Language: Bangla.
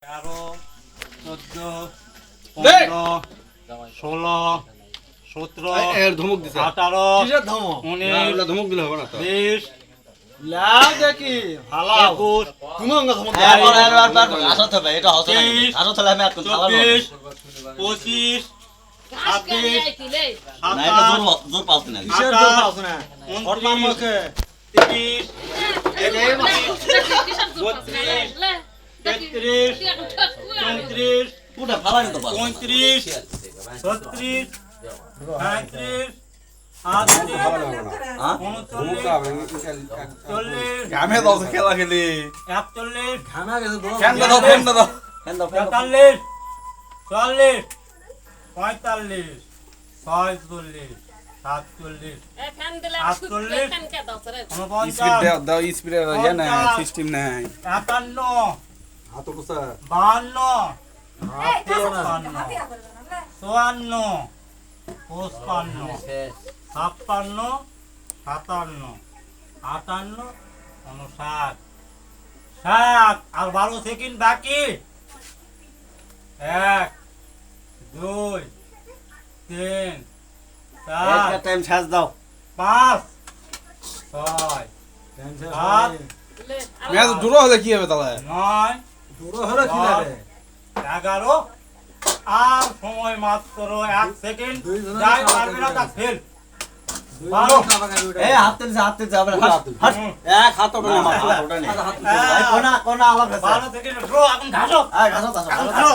13, 14, 15, 16, 17, এর ধমক দিছে 18, কিসের ধমক? 19, ধমক দিলে হবে না তো 20, লাও দেখি হালাও 21, তুমি অঙ্গ ধমক হ্যাঁ, দাও। আসতে হবে এটা হচ্ছে না 23, আসতে হলে আমি আর কোন থালা 24, 25, ঘাস কেন আইছিলে? না এটা 27, জোর পাচ্ছি না কিসের জোর পাওছ না? ওর মার মুখে 30, কিসের জোর পাচ্ছ না? লে, দেখি, 33, তুই এখন ঠক কুয়া। 34, পুরো ফালানি তো পাস 35, 36, 37, 38, হ্যাঁ 39, 40, আমি তো খেলা খেলি 41, ঘামা গেছে বড়। ফ্যান দাও ফ্যান দাও ফেন দাও 43, 44, 45, 46, 47, এ ফ্যান দিলে আটচল্লিশ, ফ্যান কে দাও রে? স্পিড 49, দাও স্পিড ইয়া না সিস্টেম নাই 51, হাত কুসা 52, হাত তুলো না। 54, 55, 56, 57, 58, 59, 60 আর 12 সেকেন্ড বাকি 1 2 3 4 টাইম শেষ দাও 5 6 টেনশন হাত। নেই। লে, ম্যাচ ড্র হলে কি হবে তাহলে 9 দূর হলো কি লাগে? 11 আর সময় মাত্র 1 সেকেন্ড দুইজনের যাই খাওয়া পারবে না তা দেখবে। ফেল দুই ভালো। জন খাবা খাবি ওটা। এই হাতে যাবে না হাট এক হাত ওটা না মাথা ওটা নেই হাত ভাই কোনা কোনা আলাপ আছে 12 সেকেন্ড ড্র এখন ঘাসো আয় ঘাসো ঘাসো এখন ঘাসো